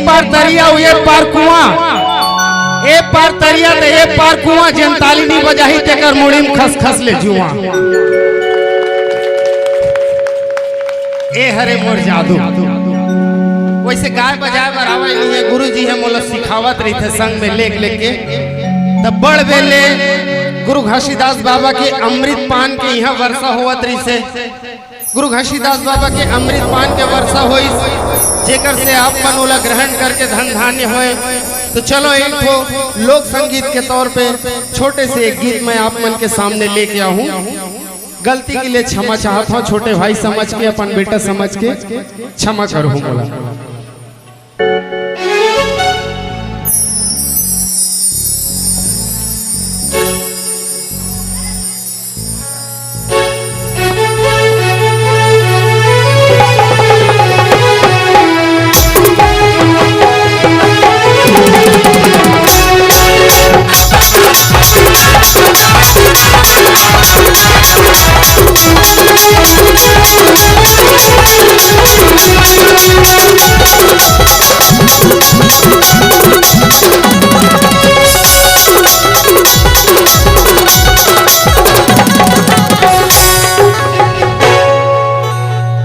पार तरिया ये पार कुआं, ए पार तरिया ते ए पार कुआं, जनताली नहीं बजाही तेकर मुड़ी में खस खस ले जुआ। ए हरे मोर जादू वैसे गाय बजाए बराबर नहीं है। गुरु जी है मोला सिखावत रही थे संग में लेके लेके तब बड़ बेले गुरु घासीदास बाबा के अमृत पान के यहाँ वर्षा होवत रही से। गुरु घासीदास बाबा के अमृत पान के वर्षा हुई जेकर से आप मन ओला ग्रहण करके धन धान्य होए। तो चलो एक तो लोक संगीत के तौर पे छोटे से एक गीत मैं आप मन के सामने लेके आऊं। गलती के लिए क्षमा चाहता हूँ, छोटे भाई समझ के अपन बेटा समझ के क्षमा करो बोला।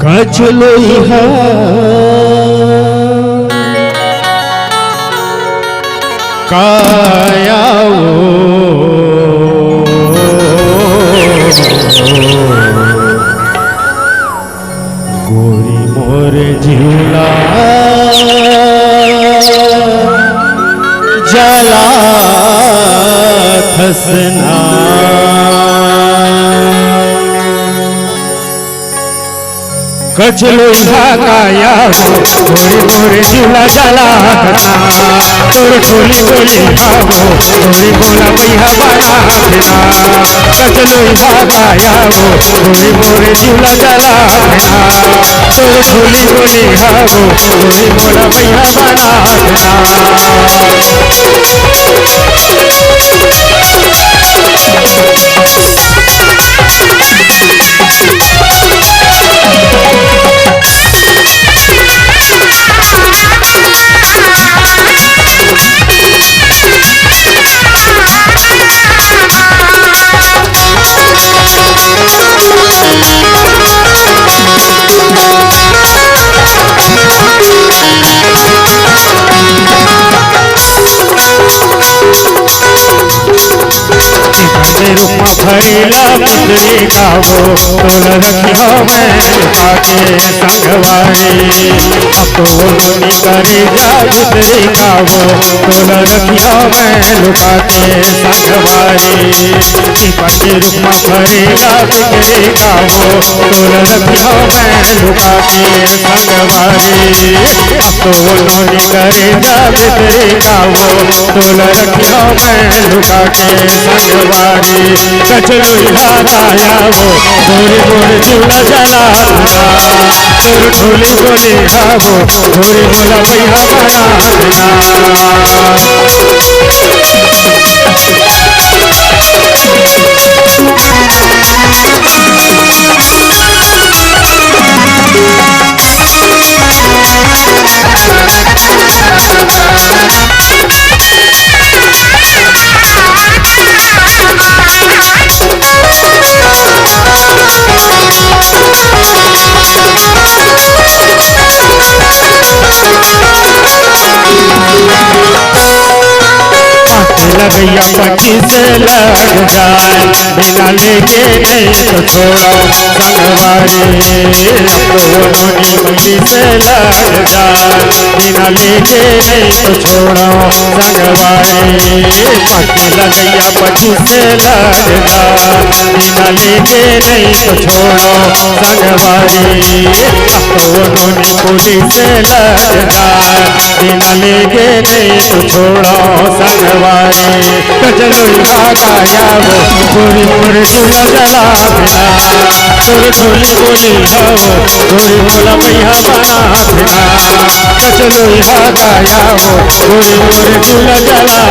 कचलोइहा कायाओ गोरी मोर झूला जला खसना कचलोइहा काया गोरी मोर झूला जला तोर टोली बोली आवो गोरी बोला मैया बना देना। कचलोइहा काया गोरी मोर झूला जला तोर टोली बोली आवो गोरी बोला मैया बना देना। भैला पुतरी गावो तोल रखियो मैं लुकाके संगवारी। अपोलोनी करे जा पुतरी गावो तोल रखियो मैं लुकाके संगवारी। पंजे रुपमा भैला पुतरी गावो तोल रखियो मैं लुकाके संगवारी। अपोलोनी करे जा पुतरी गावो तोल रखियो मैं लुकाके संगवारी। कचलोइहा काया गोरी मोर झूला जला तोर टोली बोली आवो गोरी बोला मैया बना लगैया पट्टी से लग जाए बिना लेके नहीं तो छोड़ो संगवारी। अपोलोनी पट्टी से लग जाए बिना लेके नहीं तो छोड़ो संगवारी। पट्टी लगैया पट्टी से लग जाए बिना लेके नहीं तो छोड़ो संगवारी। अपोलोनी पुलिस से लग जाए बिना लेके नहीं तो छोड़ो संगवारी। कचलोइहा काया गोरी मोर झूला जला तोर टोली बोली आवो गोरी बोला मैया बना देना। कचलोइहा काया गोरी मोर झूला जला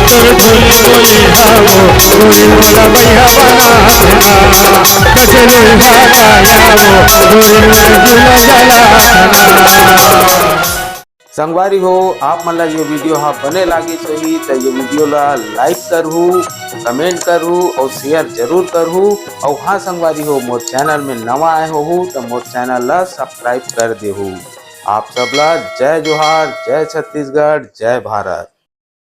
तोर टोली बोली आवो गोरी बोला मैया बना देना। कचलोइहा काया गोरी मोर झूला जला। संगवारी हो आप मन ला ये वीडियो हा बने लागी सही तो ये वीडियो ला लाइक करहू, कमेंट करहू और शेयर जरूर करहू। और हाँ संगवारी हो मोर चैनल में नवा आए हो तो मोर चैनल ला सब्सक्राइब कर देहू। आप सबला जय जोहार, जय छत्तीसगढ़, जय भारत।